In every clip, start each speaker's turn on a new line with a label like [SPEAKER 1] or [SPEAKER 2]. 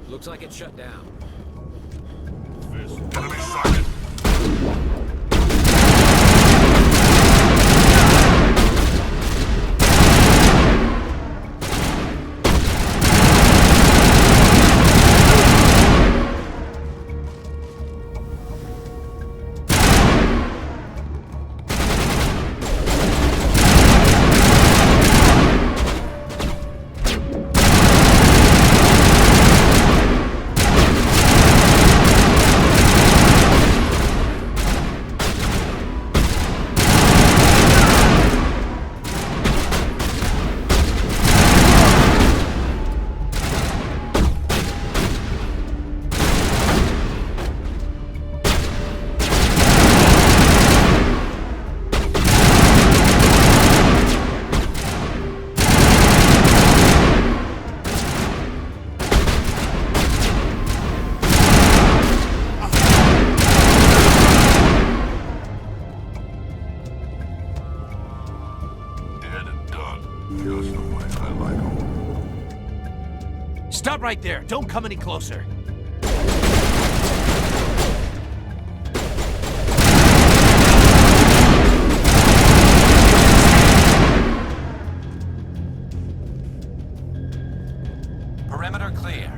[SPEAKER 1] Looks like it's shut down.
[SPEAKER 2] Enemy sighted. Just the way I like 'em.
[SPEAKER 3] Stop right there. Don't come any closer. Perimeter clear.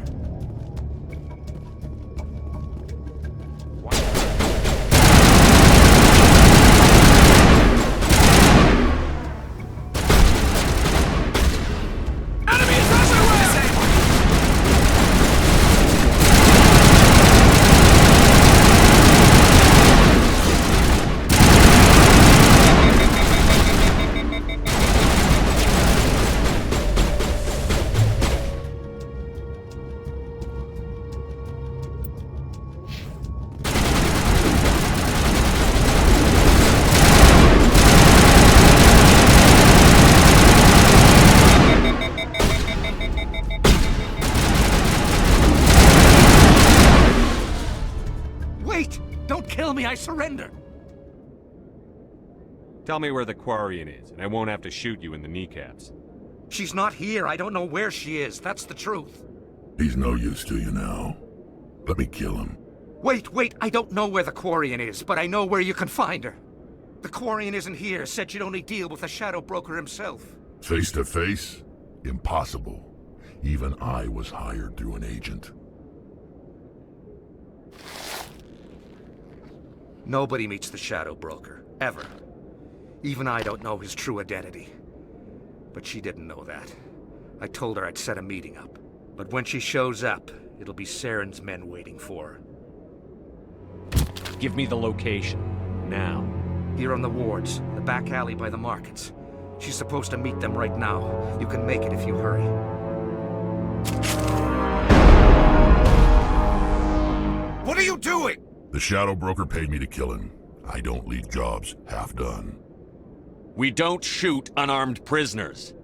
[SPEAKER 3] Wait! Don't kill me, I surrender!
[SPEAKER 4] Tell me where the Quarian is, and I won't have to shoot you in the kneecaps.
[SPEAKER 3] She's not here. I don't know where she is. That's the truth.
[SPEAKER 2] He's no use to you now. Let me kill him.
[SPEAKER 3] Wait. I don't know where the Quarian is, but I know where you can find her. The Quarian isn't here. Said you'd only deal with the Shadow Broker himself.
[SPEAKER 2] Face to face? Impossible. Even I was hired through an agent.
[SPEAKER 3] Nobody meets the Shadow Broker. Ever. Even I don't know his true identity. But she didn't know that. I told her I'd set a meeting up. But when she shows up, it'll be Saren's men waiting for her.
[SPEAKER 4] Give me the location. Now.
[SPEAKER 3] Here on the wards, the back alley by the markets. She's supposed to meet them right now. You can make it if you hurry. What are you doing?
[SPEAKER 2] The Shadow Broker paid me to kill him. I don't leave jobs half done.
[SPEAKER 4] We don't shoot unarmed prisoners.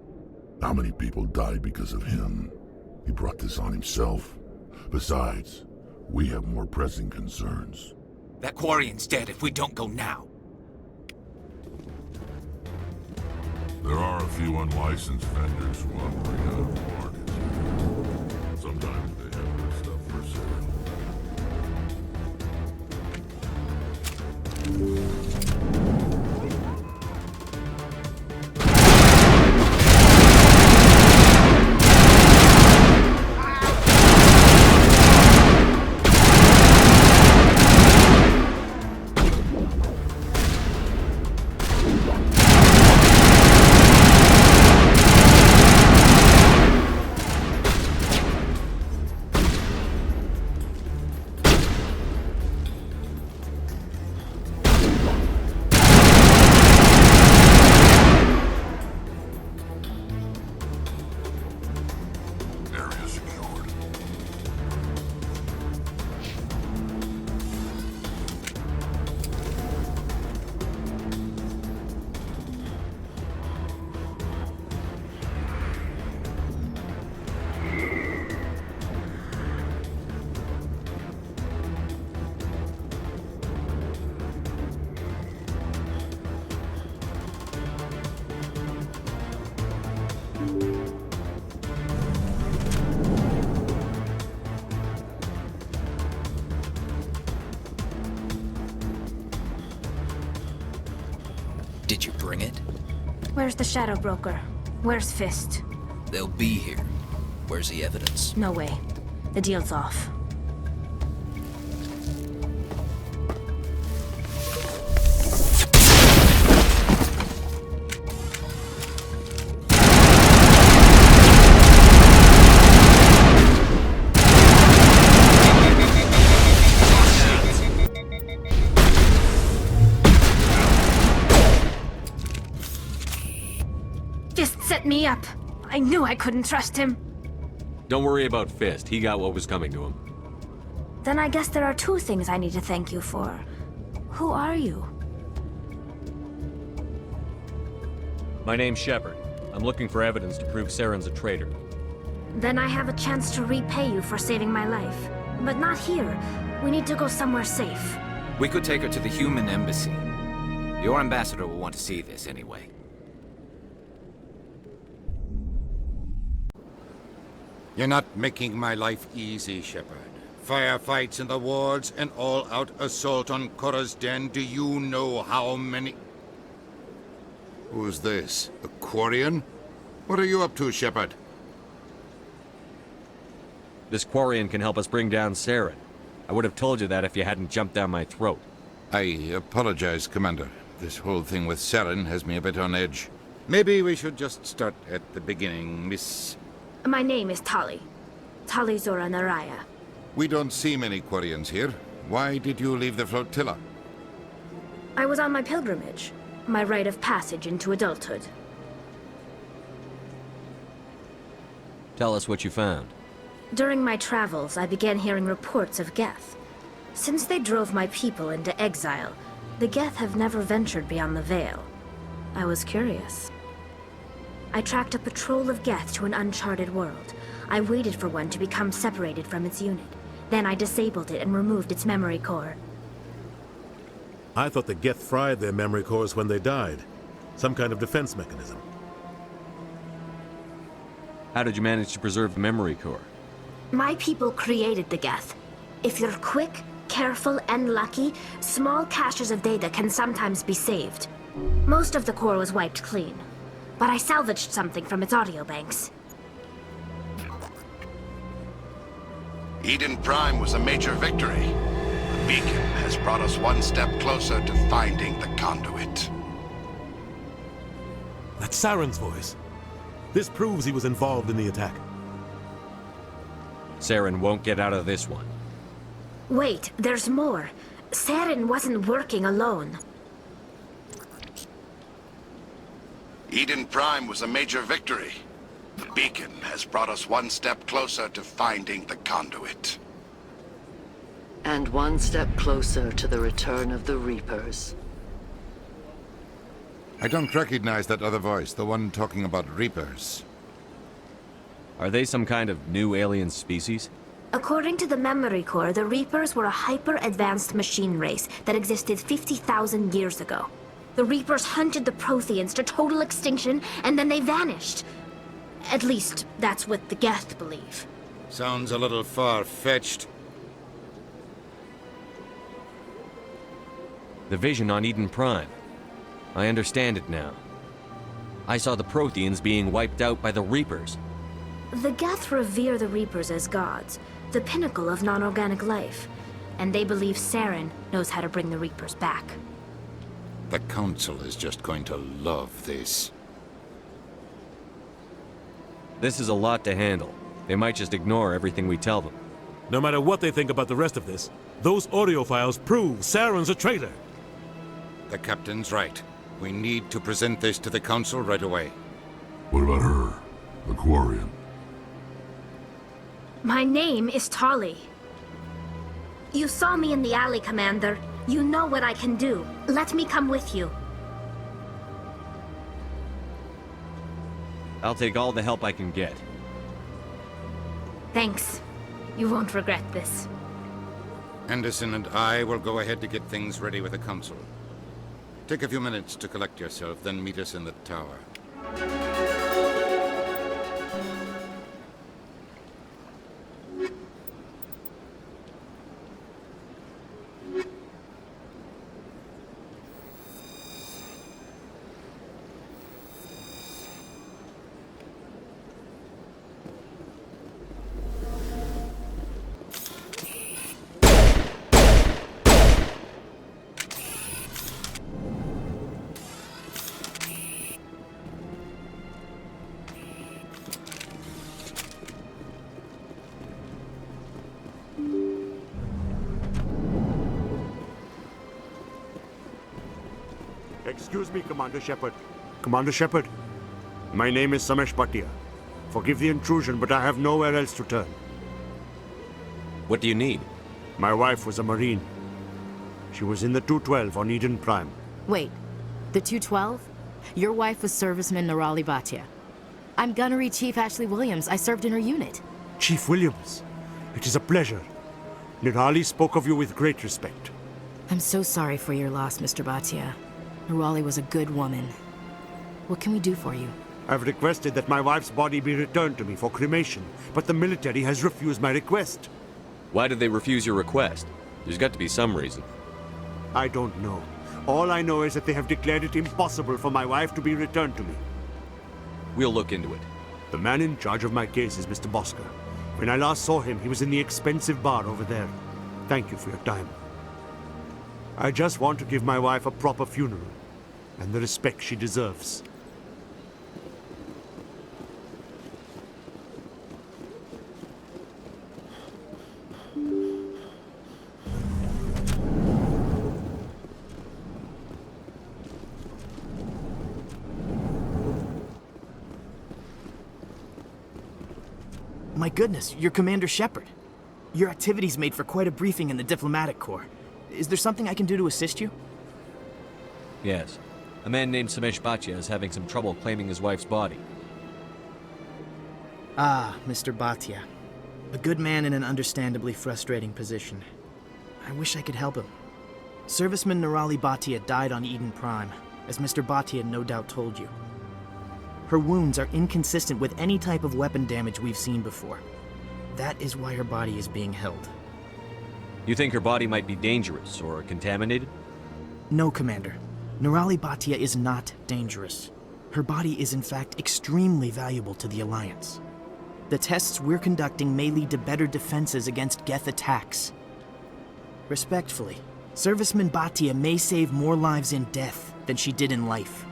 [SPEAKER 2] How many people died because of him? He brought this on himself. Besides, we have more pressing concerns.
[SPEAKER 5] That Quarian's dead if we don't go now.
[SPEAKER 2] There are a few unlicensed vendors who operate out of the market. Sometimes they have good stuff for sale.
[SPEAKER 5] you bring it?
[SPEAKER 1] Where's the Shadow Broker? Where's Fist?
[SPEAKER 5] They'll be here. Where's the evidence?
[SPEAKER 1] No way. The deal's off. Fist set me up. I knew I couldn't trust him.
[SPEAKER 4] Don't worry about Fist. He got what was coming to him.
[SPEAKER 1] Then I guess there are two things I need to thank you for. Who are you?
[SPEAKER 4] My name's Shepard. I'm looking for evidence to prove Saren's a traitor.
[SPEAKER 1] Then I have a chance to repay you for saving my life. But not here. We need to go somewhere safe.
[SPEAKER 5] We could take her to the human embassy. Your ambassador will want to see this anyway.
[SPEAKER 6] You're not making my life easy, Shepard. Firefights in the wards, an all-out assault on Korra's den. Do you know how many...
[SPEAKER 2] Who's this? A Quarian? What are you up to, Shepard?
[SPEAKER 4] This Quarian can help us bring down Saren. I would have told you that if you hadn't jumped down my throat.
[SPEAKER 2] I apologize, Commander. This whole thing with Saren has me a bit on edge.
[SPEAKER 6] Maybe we should just start at the beginning, Miss...
[SPEAKER 1] My name is Tali. Tali Zora Naraya.
[SPEAKER 2] We don't see many Quarians here. Why did you leave the flotilla?
[SPEAKER 1] I was on my pilgrimage. My rite of passage into adulthood.
[SPEAKER 4] Tell us what you found.
[SPEAKER 1] During my travels, I began hearing reports of Geth. Since they drove my people into exile, the Geth have never ventured beyond the Veil. I was curious. I tracked a patrol of Geth to an uncharted world. I waited for one to become separated from its unit. Then I disabled it and removed its memory core.
[SPEAKER 7] I thought the Geth fried their memory cores when they died. Some kind of defense mechanism.
[SPEAKER 4] How did you manage to preserve the memory core?
[SPEAKER 1] My people created the Geth. If you're quick, careful, and lucky, small caches of data can sometimes be saved. Most of the core was wiped clean, but I salvaged something from its audio banks.
[SPEAKER 8] Eden Prime was a major victory. The beacon has brought us one step closer to finding the conduit.
[SPEAKER 7] That's Saren's voice. This proves he was involved in the attack.
[SPEAKER 4] Saren won't get out of this one.
[SPEAKER 1] Wait, there's more. Saren wasn't working alone.
[SPEAKER 8] Eden Prime was a major victory. The beacon has brought us one step closer to finding the conduit.
[SPEAKER 9] And one step closer to the return of the Reapers.
[SPEAKER 2] I don't recognize that other voice, the one talking about Reapers.
[SPEAKER 4] Are they some kind of new alien species?
[SPEAKER 1] According to the memory core, the Reapers were a hyper-advanced machine race that existed 50,000 years ago. The Reapers hunted the Protheans to total extinction, and then they vanished. At least, that's what the Geth believe.
[SPEAKER 6] Sounds a little far-fetched.
[SPEAKER 4] The vision on Eden Prime. I understand it now. I saw the Protheans being wiped out by the Reapers.
[SPEAKER 1] The Geth revere the Reapers as gods, the pinnacle of non-organic life. And they believe Saren knows how to bring the Reapers back.
[SPEAKER 6] The Council is just going to love this.
[SPEAKER 4] This is a lot to handle. They might just ignore everything we tell them.
[SPEAKER 7] No matter what they think about the rest of this, those audio files prove Saren's a traitor.
[SPEAKER 6] The Captain's right. We need to present this to the Council right away.
[SPEAKER 2] What about her? The Quarian?
[SPEAKER 1] My name is Tali. You saw me in the alley, Commander. You know what I can do. Let me come with you.
[SPEAKER 4] I'll take all the help I can get.
[SPEAKER 1] Thanks. You won't regret this.
[SPEAKER 6] Anderson and I will go ahead to get things ready with the Council. Take a few minutes to collect yourself, then meet us in the tower.
[SPEAKER 10] Excuse me, Commander Shepard. Commander Shepard, my name is Samesh Bhatia. Forgive the intrusion, but I have nowhere else to turn.
[SPEAKER 4] What do you need?
[SPEAKER 10] My wife was a Marine. She was in the 212 on Eden Prime.
[SPEAKER 11] Wait, the 212? Your wife was serviceman Ore.Wa.Gundam Bhatia. I'm Gunnery Chief Ashley Williams. I served in her unit.
[SPEAKER 10] Chief Williams, it is a pleasure. Nirali spoke of you with great respect.
[SPEAKER 11] I'm so sorry for your loss, Mr. Bhatia. Nirali was a good woman. What can we do for you?
[SPEAKER 10] I've requested that my wife's body be returned to me for cremation, but the military has refused my request.
[SPEAKER 4] Why did they refuse your request? There's got to be some reason.
[SPEAKER 10] I don't know. All I know is that they have declared it impossible for my wife to be returned to me.
[SPEAKER 4] We'll look into it.
[SPEAKER 10] The man in charge of my case is Mr. Bosker. When I last saw him, he was in the expensive bar over there. Thank you for your time. I just want to give my wife a proper funeral, and the respect she deserves.
[SPEAKER 12] My goodness, you're Commander Shepard. Your activities made for quite a briefing in the Diplomatic Corps. Is there something I can do to assist you?
[SPEAKER 4] Yes. A man named Samesh Bhatia is having some trouble claiming his wife's body.
[SPEAKER 12] Ah, Mr. Bhatia. A good man in an understandably frustrating position. I wish I could help him. Serviceman Nirali Bhatia died on Eden Prime, as Mr. Bhatia no doubt told you. Her wounds are inconsistent with any type of weapon damage we've seen before. That is why her body is being held.
[SPEAKER 4] You think her body might be dangerous or contaminated?
[SPEAKER 12] No, Commander. Nirali Bhatia is not dangerous. Her body is in fact extremely valuable to the Alliance. The tests we're conducting may lead to better defenses against Geth attacks. Respectfully, Serviceman Bhatia may save more lives in death than she did in life.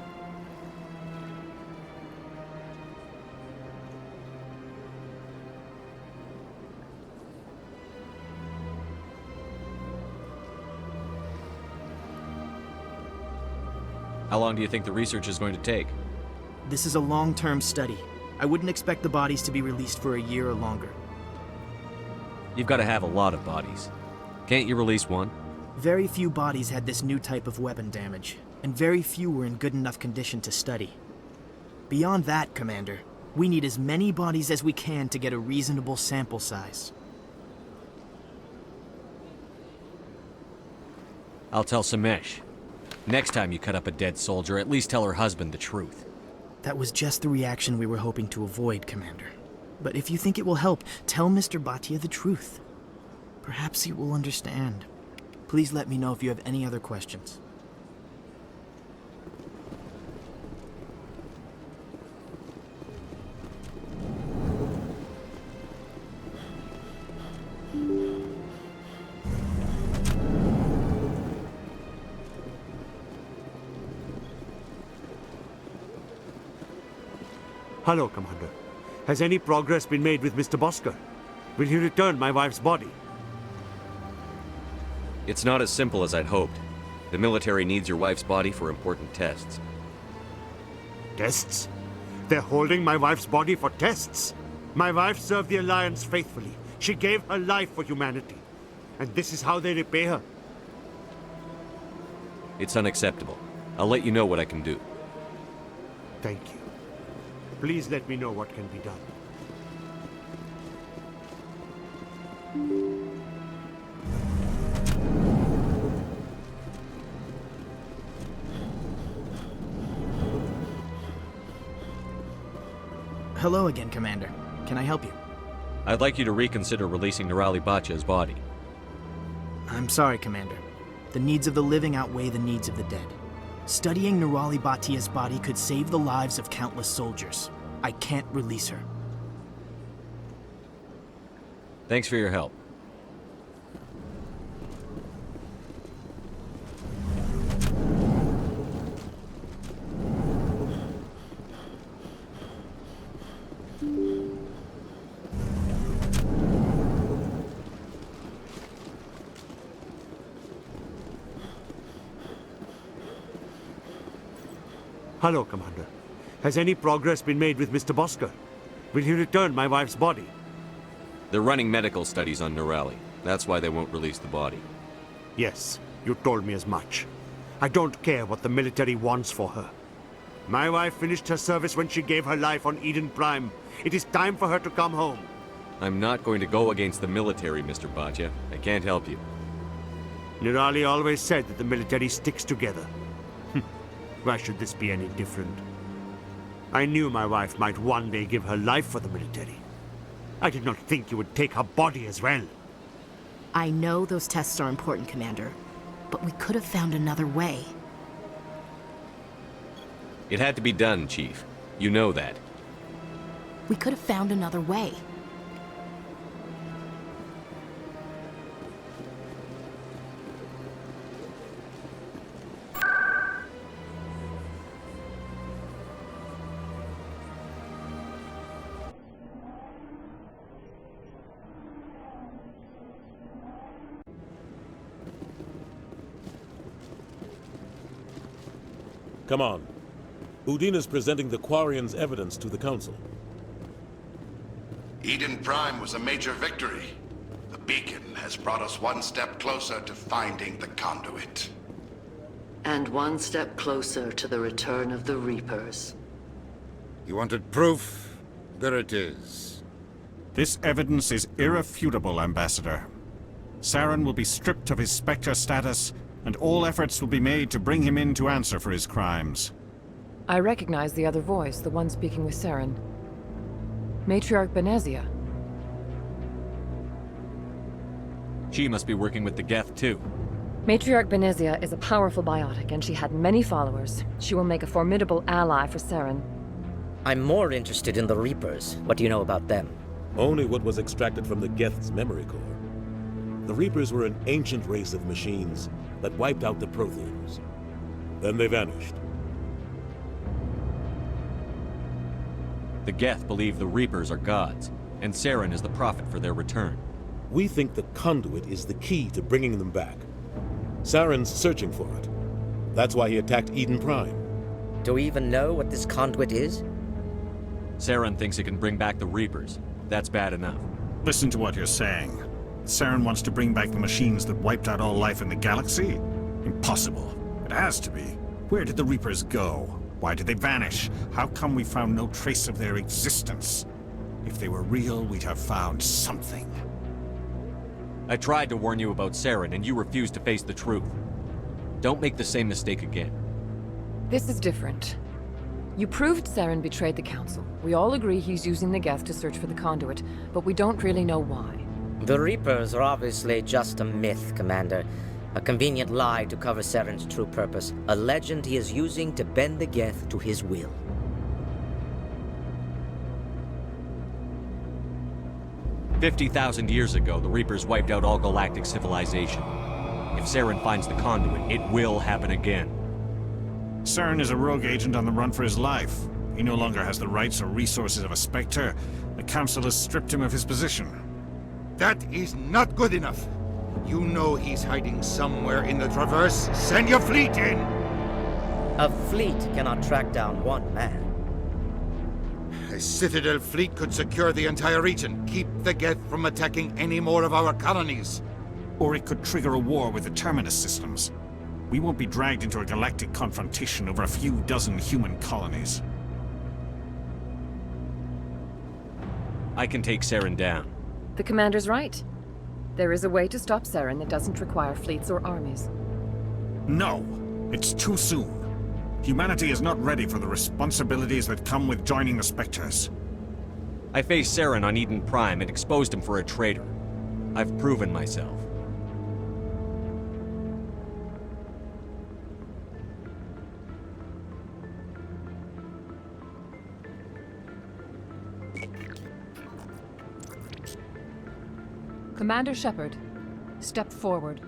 [SPEAKER 4] How long do you think the research is going to take?
[SPEAKER 12] This is a long-term study. I wouldn't expect the bodies to be released for a year or longer.
[SPEAKER 4] You've got to have a lot of bodies. Can't you release one?
[SPEAKER 12] Very few bodies had this new type of weapon damage, and very few were in good enough condition to study. Beyond that, Commander, we need as many bodies as we can to get a reasonable sample size.
[SPEAKER 4] I'll tell Samesh. Next time you cut up a dead soldier, at least tell her husband the truth.
[SPEAKER 12] That was just the reaction we were hoping to avoid, Commander. But if you think it will help, tell Mr. Bhatia the truth. Perhaps he will understand. Please let me know if you have any other questions.
[SPEAKER 10] Hello, Commander. Has any progress been made with Mr. Bosker? Will he return my wife's body?
[SPEAKER 4] It's not as simple as I'd hoped. The military needs your wife's body for important tests.
[SPEAKER 10] Tests? They're holding my wife's body for tests? My wife served the Alliance faithfully. She gave her life for humanity. And this is how they repay her?
[SPEAKER 4] It's unacceptable. I'll let you know what I can do.
[SPEAKER 10] Thank you. Please let me know what can be done.
[SPEAKER 12] Hello again, Commander. Can I help you?
[SPEAKER 4] I'd like you to reconsider releasing Nirali Bhatia's body.
[SPEAKER 12] I'm sorry, Commander. The needs of the living outweigh the needs of the dead. Studying Nirali Bhatia's body could save the lives of countless soldiers. I can't release her.
[SPEAKER 4] Thanks for your help.
[SPEAKER 10] Hello, Commander. Has any progress been made with Mr. Bosker? Will he return my wife's body?
[SPEAKER 4] They're running medical studies on Nerali. That's why they won't release the body.
[SPEAKER 10] Yes, you told me as much. I don't care what the military wants for her. My wife finished her service when she gave her life on Eden Prime. It is time for her to come home.
[SPEAKER 4] I'm not going to go against the military, Mr. Bhatia. I can't help you.
[SPEAKER 10] Nerali always said that the military sticks together. Why should this be any different? I knew my wife might one day give her life for the military. I did not think you would take her body as well.
[SPEAKER 11] I know those tests are important, Commander, but we could have found another way.
[SPEAKER 4] It had to be done, Chief. You know that.
[SPEAKER 11] We could have found another way.
[SPEAKER 7] Come on. Udine is presenting the Quarians' evidence to the Council.
[SPEAKER 8] Eden Prime was a major victory. The beacon has brought us one step closer to finding the conduit.
[SPEAKER 9] And one step closer to the return of the Reapers.
[SPEAKER 6] You wanted proof? There it is.
[SPEAKER 13] This evidence is irrefutable, Ambassador. Saren will be stripped of his Spectre status, and all efforts will be made to bring him in to answer for his crimes.
[SPEAKER 14] I recognize the other voice, the one speaking with Saren. Matriarch Benezia.
[SPEAKER 4] She must be working with the Geth, too.
[SPEAKER 14] Matriarch Benezia is a powerful biotic, and she had many followers. She will make a formidable ally for Saren.
[SPEAKER 15] I'm more interested in the Reapers. What do you know about them?
[SPEAKER 7] Only what was extracted from the Geth's memory core. The Reapers were an ancient race of machines that wiped out the Protheans. Then they vanished.
[SPEAKER 4] The Geth believe the Reapers are gods, and Saren is the prophet for their return.
[SPEAKER 7] We think the conduit is the key to bringing them back. Saren's searching for it. That's why he attacked Eden Prime.
[SPEAKER 15] Do we even know what this conduit is?
[SPEAKER 4] Saren thinks it can bring back the Reapers. That's bad enough.
[SPEAKER 13] Listen to what you're saying. Saren wants to bring back the machines that wiped out all life in the galaxy? Impossible. It has to be. Where did the Reapers go? Why did they vanish? How come we found no trace of their existence? If they were real, we'd have found something.
[SPEAKER 4] I tried to warn you about Saren, and you refused to face the truth. Don't make the same mistake again.
[SPEAKER 14] This is different. You proved Saren betrayed the Council. We all agree he's using the Geth to search for the conduit, but we don't really know why.
[SPEAKER 15] The Reapers are obviously just a myth, Commander. A convenient lie to cover Saren's true purpose. A legend he is using to bend the Geth to his will.
[SPEAKER 4] "50,000 years ago, the Reapers wiped out all galactic civilization. If Saren finds the conduit, it will happen again."
[SPEAKER 13] Saren is a rogue agent on the run for his life. He no longer has the rights or resources of a Spectre. The Council has stripped him of his position.
[SPEAKER 6] That is not good enough. You know he's hiding somewhere in the Traverse. Send your fleet in!
[SPEAKER 15] A fleet cannot track down one man.
[SPEAKER 6] A Citadel fleet could secure the entire region, keep the Geth from attacking any more of our colonies.
[SPEAKER 13] Or it could trigger a war with the Terminus systems. We won't be dragged into a galactic confrontation over a few dozen human colonies.
[SPEAKER 4] I can take Saren down.
[SPEAKER 14] The Commander's right. There is a way to stop Saren that doesn't require fleets or armies.
[SPEAKER 13] No! It's too soon. Humanity is not ready for the responsibilities that come with joining the Spectres.
[SPEAKER 4] I faced Saren on Eden Prime and exposed him for a traitor. I've proven myself.
[SPEAKER 14] Commander Shepard, step forward.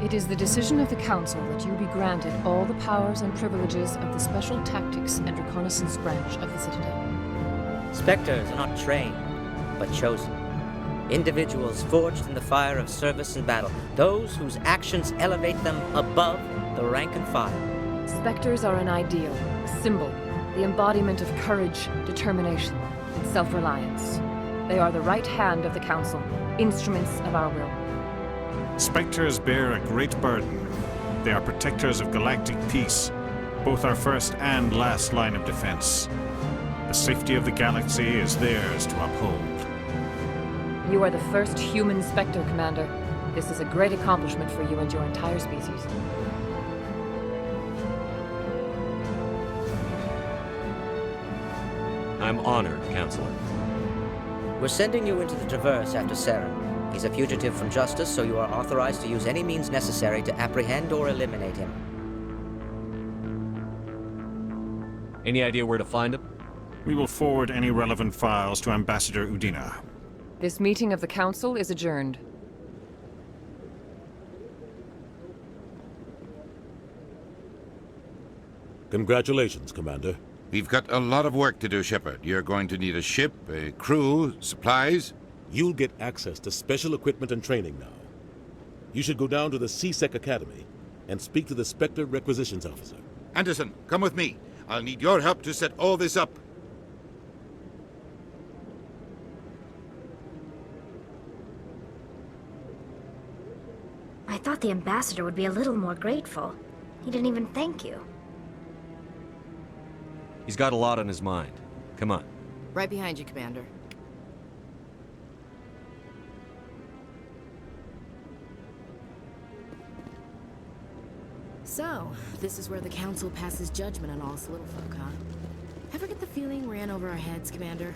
[SPEAKER 14] It is the decision of the Council that you be granted all the powers and privileges of the Special Tactics and Reconnaissance branch of the Citadel.
[SPEAKER 15] Spectres are not trained, but chosen. Individuals forged in the fire of service and battle. Those whose actions elevate them above the rank and file.
[SPEAKER 14] Spectres are an ideal, a symbol, the embodiment of courage, determination, and self-reliance. They are the right hand of the Council, instruments of our will.
[SPEAKER 13] Spectres bear a great burden. They are protectors of galactic peace, both our first and last line of defense. The safety of the galaxy is theirs to uphold.
[SPEAKER 14] You are the first human Spectre, Commander. This is a great accomplishment for you and your entire species.
[SPEAKER 4] I'm honored, Counselor.
[SPEAKER 15] We're sending you into the Traverse after Saren. He's a fugitive from justice, so you are authorized to use any means necessary to apprehend or eliminate him.
[SPEAKER 4] Any idea where to find him?
[SPEAKER 13] We will forward any relevant files to Ambassador Udina.
[SPEAKER 14] This meeting of the Council is adjourned.
[SPEAKER 7] Congratulations, Commander.
[SPEAKER 6] We've got a lot of work to do, Shepard. You're going to need a ship, a crew, supplies.
[SPEAKER 7] You'll get access to special equipment and training now. You should go down to the C-Sec Academy and speak to the Spectre Requisitions Officer.
[SPEAKER 6] Anderson, come with me. I'll need your help to set all this up.
[SPEAKER 1] I thought the ambassador would be a little more grateful. He didn't even thank you.
[SPEAKER 4] He's got a lot on his mind. Come on.
[SPEAKER 11] Right behind you, Commander. So, this is where the Council passes judgment on all us little folk, huh? Ever get the feeling we're in over our heads, Commander?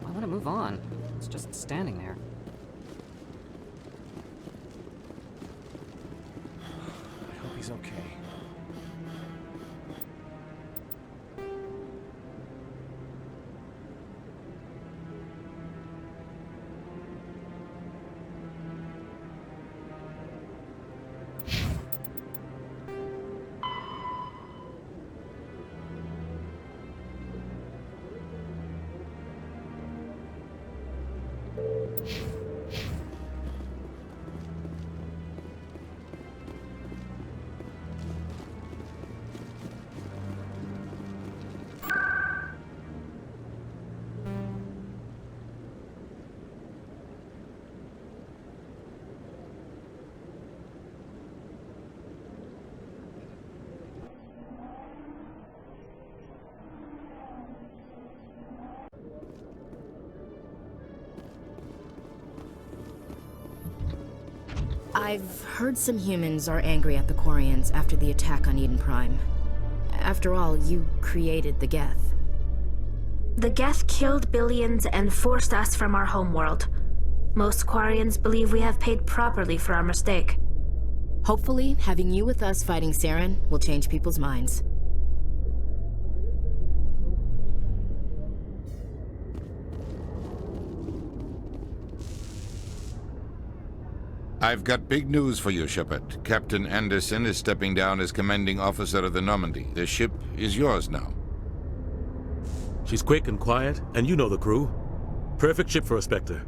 [SPEAKER 16] Why would it move on? It's just standing there. I hope he's okay.
[SPEAKER 11] I've heard some humans are angry at the Quarians after the attack on Eden Prime. After all, you created the Geth.
[SPEAKER 1] The Geth killed billions and forced us from our homeworld. Most Quarians believe we have paid properly for our mistake.
[SPEAKER 11] Hopefully, having you with us fighting Saren will change people's minds.
[SPEAKER 6] I've got big news for you, Shepard. Captain Anderson is stepping down as commanding officer of the Normandy. The ship is yours now.
[SPEAKER 7] She's quick and quiet, and you know the crew. Perfect ship for a Spectre.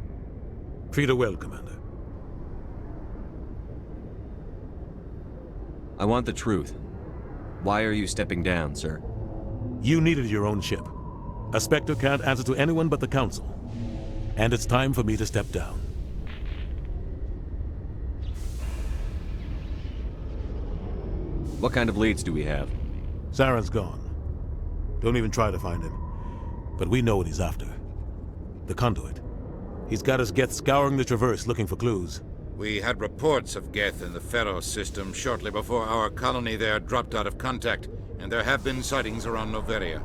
[SPEAKER 7] Treat her well, Commander.
[SPEAKER 4] I want the truth. Why are you stepping down, sir?
[SPEAKER 7] You needed your own ship. A Spectre can't answer to anyone but the Council. And it's time for me to step down.
[SPEAKER 4] What kind of leads do we have?
[SPEAKER 7] Saren's gone. Don't even try to find him. But we know what he's after. The conduit. He's got his Geth scouring the Traverse looking for clues.
[SPEAKER 6] We had reports of Geth in the Pharaoh system shortly before our colony there dropped out of contact, and there have been sightings around Noveria.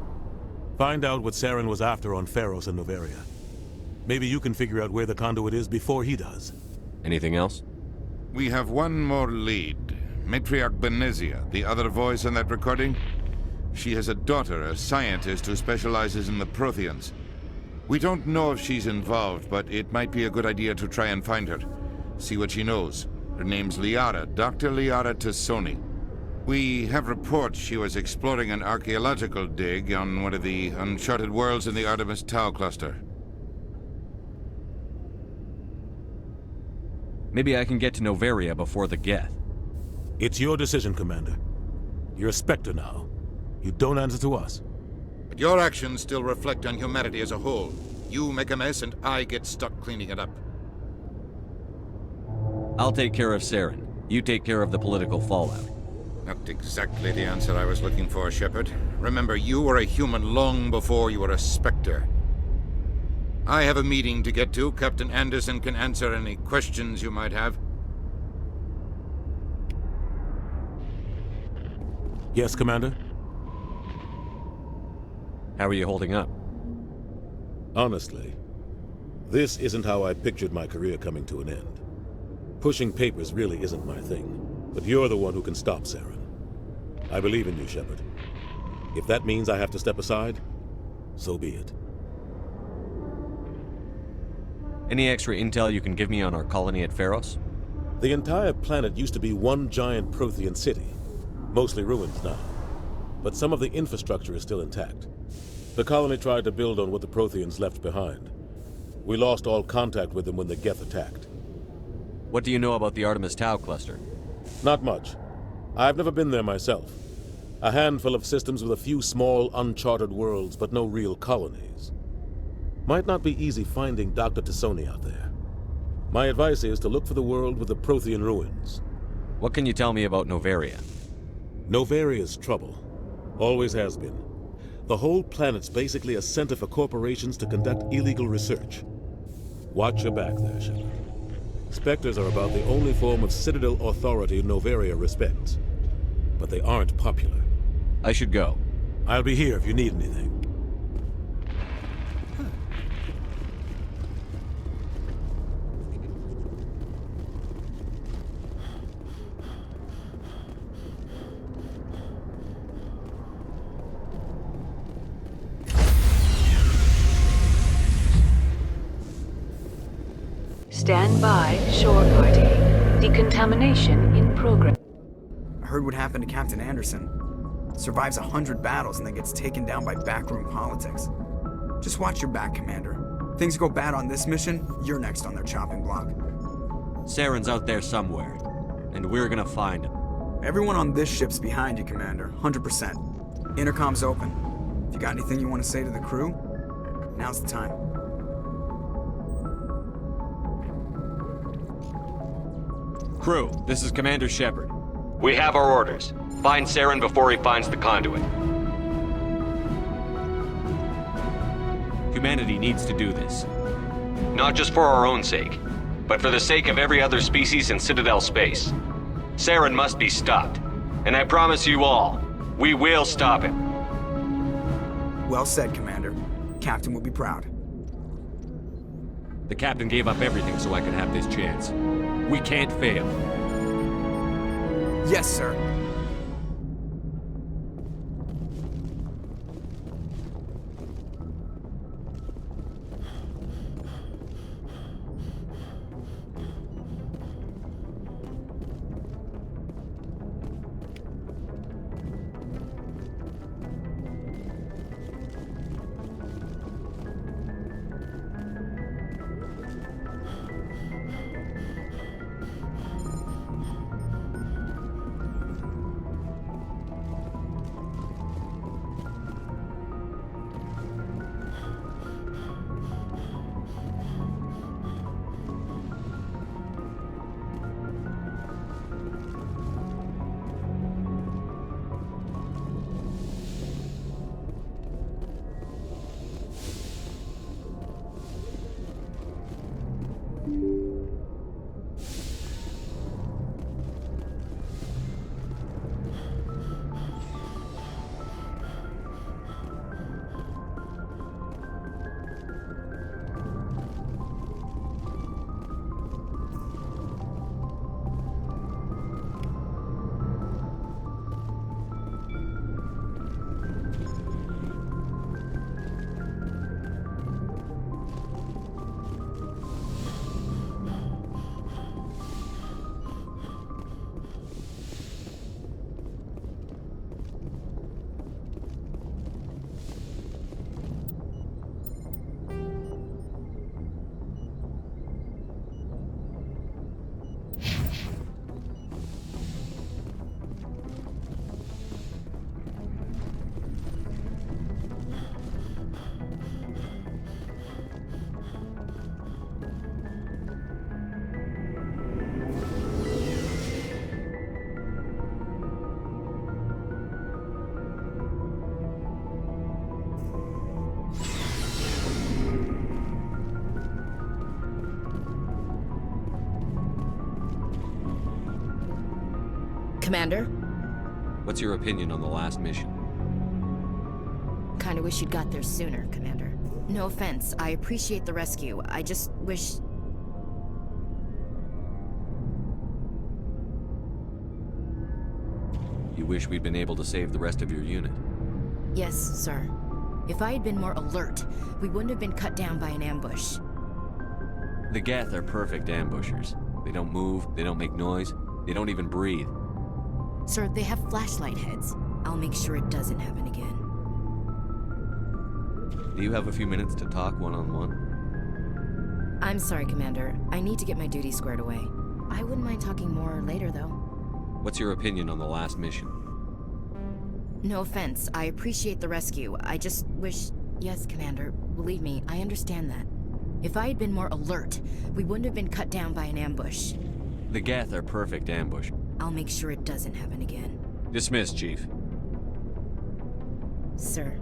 [SPEAKER 7] Find out what Saren was after on Pharos and Noveria. Maybe you can figure out where the conduit is before he does.
[SPEAKER 4] Anything else?
[SPEAKER 6] We have one more lead. Matriarch Benezia, the other voice on that recording. She has a daughter, a scientist who specializes in the Protheans. We don't know if she's involved, but it might be a good idea to try and find her. See what she knows. Her name's Liara, Dr. Liara Tassoni. We have reports she was exploring an archaeological dig on one of the uncharted worlds in the Artemis Tau cluster.
[SPEAKER 4] Maybe I can get to Noveria before the Geth.
[SPEAKER 7] It's your decision, Commander. You're a Spectre now. You don't answer to us.
[SPEAKER 6] But your actions still reflect on humanity as a whole. You make a mess and I get stuck cleaning it up.
[SPEAKER 4] I'll take care of Saren. You take care of the political fallout.
[SPEAKER 6] Not exactly the answer I was looking for, Shepard. Remember, you were a human long before you were a Spectre. I have a meeting to get to. Captain Anderson can answer any questions you might have.
[SPEAKER 7] Yes, Commander?
[SPEAKER 4] How are you holding up?
[SPEAKER 7] Honestly, this isn't how I pictured my career coming to an end. Pushing papers really isn't my thing, but you're the one who can stop Saren. I believe in you, Shepard. If that means I have to step aside, so be it.
[SPEAKER 4] Any extra intel you can give me on our colony at Pharos?
[SPEAKER 7] The entire planet used to be one giant Prothean city, mostly ruins now. But some of the infrastructure is still intact. The colony tried to build on what the Protheans left behind. We lost all contact with them when the Geth attacked.
[SPEAKER 4] What do you know about the Artemis Tau cluster?
[SPEAKER 7] Not much. I've never been there myself. A handful of systems with a few small, uncharted worlds, but no real colonies. Might not be easy finding Dr. Tassoni out there. My advice is to look for the world with the Prothean ruins.
[SPEAKER 4] What can you tell me about Noveria?
[SPEAKER 7] Noveria's trouble. Always has been. The whole planet's basically a center for corporations to conduct illegal research. Watch your back there, Shepard. Spectres are about the only form of Citadel authority Noveria respects. But they aren't popular.
[SPEAKER 4] I should go.
[SPEAKER 7] I'll be here if you need anything.
[SPEAKER 17] Stand by, shore party. Decontamination in progress.
[SPEAKER 18] I heard what happened to Captain Anderson. Survives 100 battles and then gets taken down by backroom politics. Just watch your back, Commander. Things go bad on this mission, you're next on their chopping block.
[SPEAKER 4] Saren's out there somewhere, and we're gonna find him.
[SPEAKER 18] Everyone on this ship's behind you, Commander. 100%. Intercom's open. If you got anything you want to say to the crew, now's the time.
[SPEAKER 4] Crew, this is Commander Shepard. We have our orders. Find Saren before he finds the conduit. Humanity needs to do this. Not just for our own sake, but for the sake of every other species in Citadel space. Saren must be stopped. And I promise you all, we will stop him.
[SPEAKER 18] Well said, Commander. Captain will be proud.
[SPEAKER 4] The captain gave up everything so I could have this chance. We can't fail.
[SPEAKER 18] Yes, sir.
[SPEAKER 11] Commander?
[SPEAKER 4] What's your opinion on the last mission?
[SPEAKER 11] Kinda wish you'd got there sooner, Commander. No offense, I appreciate the rescue. I just wish...
[SPEAKER 4] You wish we'd been able to save the rest of your unit?
[SPEAKER 11] Yes, sir. If I had been more alert, we wouldn't have been cut down by an ambush.
[SPEAKER 4] The Geth are perfect ambushers. They don't move, they don't make noise, they don't even breathe.
[SPEAKER 11] Sir, they have flashlight heads. I'll make sure it doesn't happen again.
[SPEAKER 4] Do you have a few minutes to talk one-on-one?
[SPEAKER 11] I'm sorry, Commander. I need to get my duty squared away. I wouldn't mind talking more later, though.
[SPEAKER 4] What's your opinion on the last mission?
[SPEAKER 11] No offense, I appreciate the rescue. I just wish... Yes, Commander. Believe me, I understand that. If I had been more alert, we wouldn't have been cut down by an ambush.
[SPEAKER 4] The Geth are perfect ambush.
[SPEAKER 11] I'll make sure it doesn't happen again.
[SPEAKER 4] Dismissed, Chief.
[SPEAKER 11] Sir.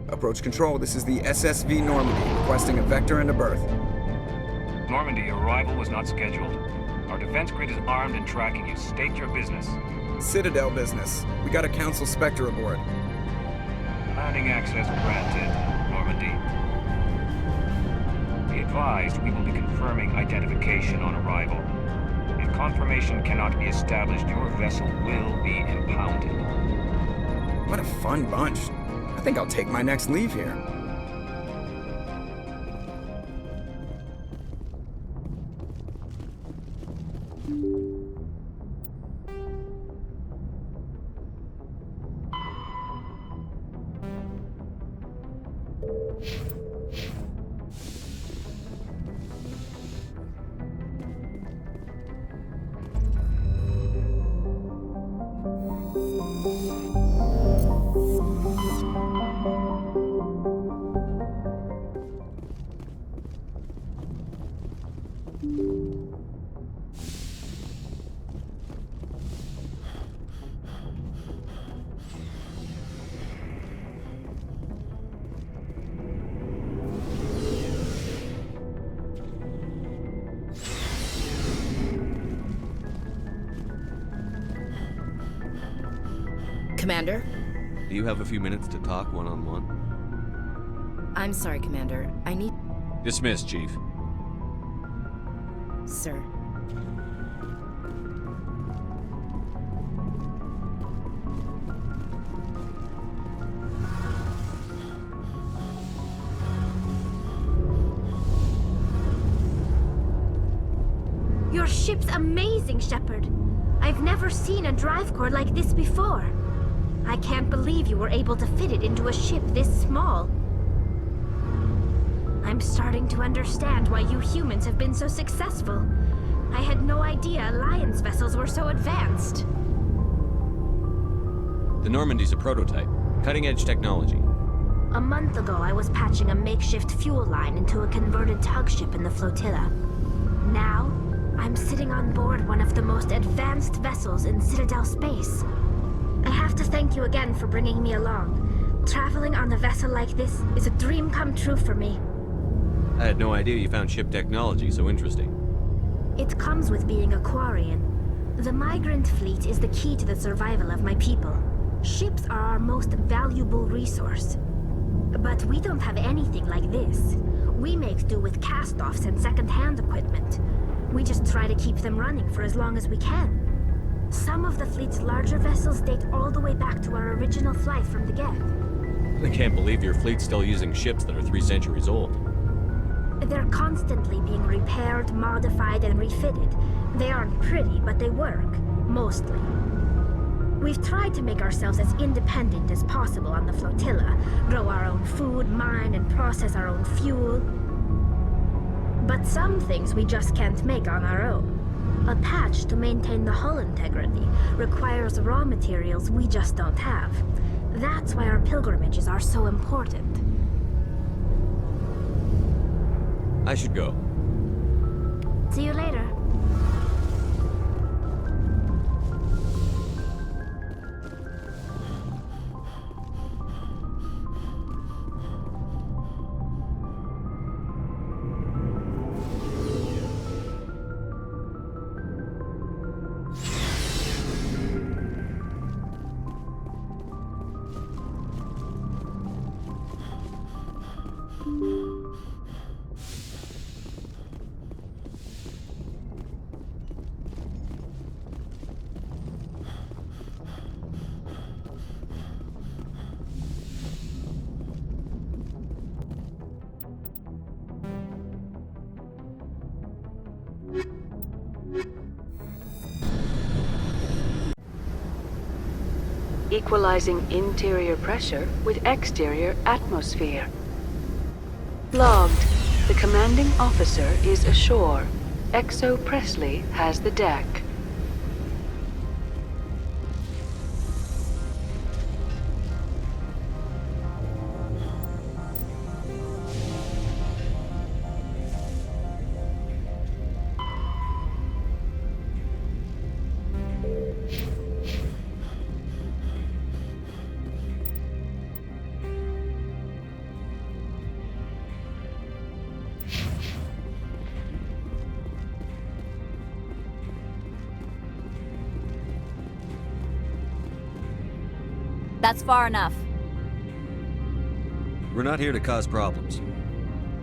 [SPEAKER 18] Approach control, this is the SSV Normandy, requesting a vector and a berth.
[SPEAKER 19] Normandy, your arrival was not scheduled. Our defense grid is armed and tracking you. State your business.
[SPEAKER 18] Citadel business. We got a Council Spectre aboard.
[SPEAKER 19] Landing access granted, Normandy. Be advised, we will be confirming identification on arrival. If confirmation cannot be established, your vessel will be impounded.
[SPEAKER 18] What a fun bunch. I think I'll take my next leave here.
[SPEAKER 11] Commander?
[SPEAKER 4] Do you have a few minutes to talk one-on-one?
[SPEAKER 11] I'm sorry, Commander. I need...
[SPEAKER 4] Dismissed, Chief.
[SPEAKER 11] Sir.
[SPEAKER 1] Your ship's amazing, Shepard. I've never seen a drive core like this before. I can't believe you were able to fit it into a ship this small. I'm starting to understand why you humans have been so successful. I had no idea Alliance vessels were so advanced.
[SPEAKER 4] The Normandy's a prototype. Cutting-edge technology.
[SPEAKER 1] A month ago, I was patching a makeshift fuel line into a converted tug ship in the flotilla. Now, I'm sitting on board one of the most advanced vessels in Citadel space. I have to thank you again for bringing me along. Traveling on a vessel like this is a dream come true for me.
[SPEAKER 4] I had no idea you found ship technology so interesting.
[SPEAKER 1] It comes with being a Quarian. The migrant fleet is the key to the survival of my people. Ships are our most valuable resource. But we don't have anything like this. We make do with cast-offs and second-hand equipment. We just try to keep them running for as long as we can. Some of the fleet's larger vessels date all the way back to our original flight from the Geth.
[SPEAKER 4] I can't believe your fleet's still using ships that are 3 centuries old.
[SPEAKER 1] They're constantly being repaired, modified, and refitted. They aren't pretty, but they work. Mostly. We've tried to make ourselves as independent as possible on the flotilla, grow our own food, mine, and process our own fuel. But some things we just can't make on our own. A patch to maintain the hull integrity requires raw materials we just don't have. That's why our pilgrimages are so important.
[SPEAKER 4] I should go.
[SPEAKER 1] See you later.
[SPEAKER 17] Equalizing interior pressure with exterior atmosphere. Logged. The commanding officer is ashore. Exo Presley has the deck.
[SPEAKER 20] That's far enough.
[SPEAKER 4] We're not here to cause problems.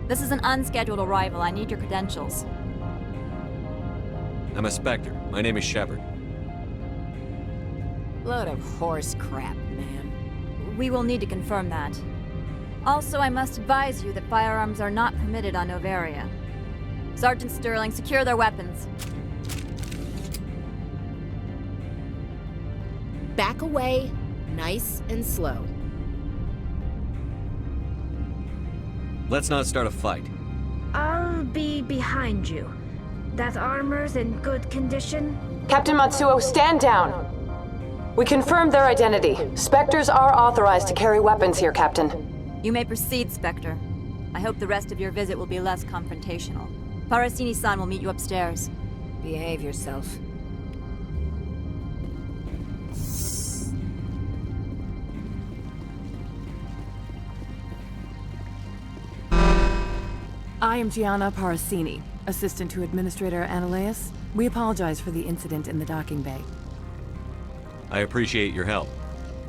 [SPEAKER 20] This is an unscheduled arrival. I need your credentials.
[SPEAKER 4] I'm a Spectre. My name is Shepard.
[SPEAKER 11] Load of horse crap, man.
[SPEAKER 20] We will need to confirm that. Also, I must advise you that firearms are not permitted on Noveria. Sergeant Sterling, secure their weapons.
[SPEAKER 11] Back away, nice and slow.
[SPEAKER 4] Let's not start a fight.
[SPEAKER 1] I'll be behind you. That armor's in good condition?
[SPEAKER 21] Captain Matsuo, stand down! We confirmed their identity. Spectres are authorized to carry weapons here, Captain.
[SPEAKER 20] You may proceed, Spectre. I hope the rest of your visit will be less confrontational. Parasini-san will meet you upstairs.
[SPEAKER 11] Behave yourself.
[SPEAKER 22] I am Gianna Parasini, assistant to Administrator Ananias. We apologize for the incident in the docking bay.
[SPEAKER 4] I appreciate your help.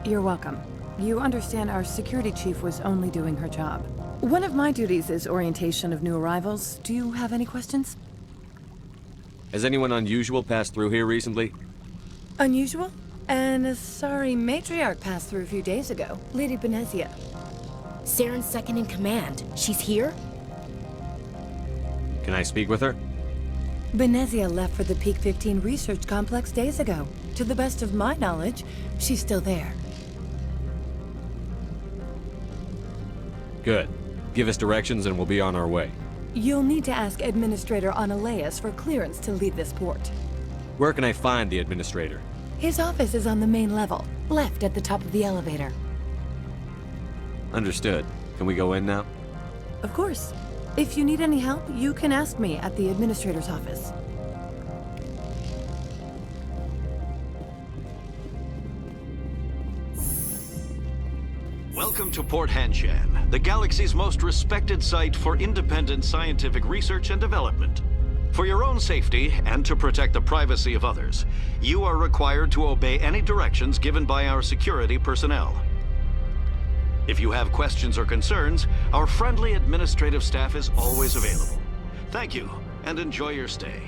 [SPEAKER 22] You're welcome. You understand our security chief was only doing her job. One of my duties is orientation of new arrivals. Do you have any questions?
[SPEAKER 4] Has anyone unusual passed through here recently?
[SPEAKER 22] Unusual? And a sorry matriarch passed through a few days ago. Lady Benezia.
[SPEAKER 11] Saren's second in command. She's here?
[SPEAKER 4] Can I speak with her?
[SPEAKER 22] Benezia left for the Peak 15 research complex days ago. To the best of my knowledge, she's still there.
[SPEAKER 4] Good. Give us directions and we'll be on our way.
[SPEAKER 22] You'll need to ask Administrator Analeas for clearance to leave this port.
[SPEAKER 4] Where can I find the administrator?
[SPEAKER 22] His office is on the main level, left at the top of the elevator.
[SPEAKER 4] Understood. Can we go in now?
[SPEAKER 22] Of course. If you need any help, you can ask me at the Administrator's office.
[SPEAKER 3] Welcome to Port Hanshan, the galaxy's most respected site for independent scientific research and development. For your own safety and to protect the privacy of others, you are required to obey any directions given by our security personnel. If you have questions or concerns, our friendly administrative staff is always available. Thank you, and enjoy your stay.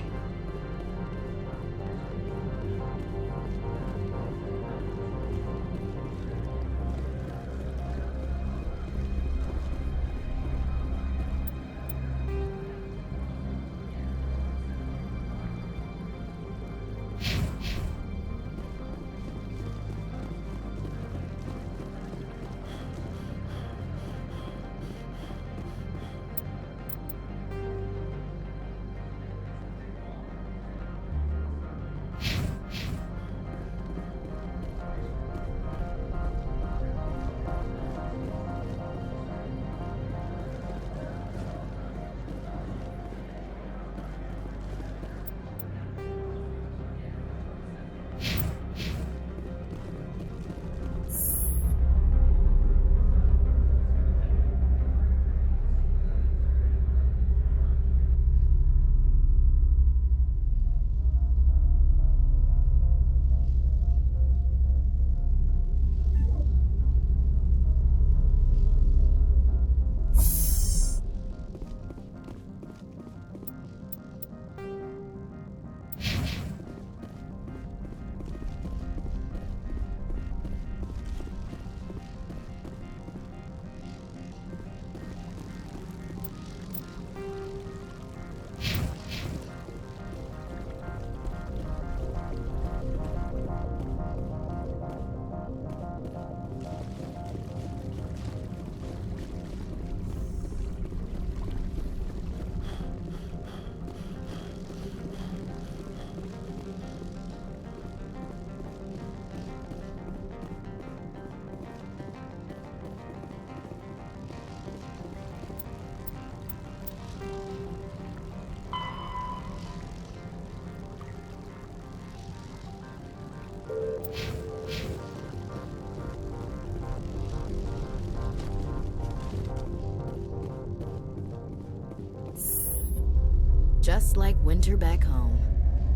[SPEAKER 11] Just like winter back home.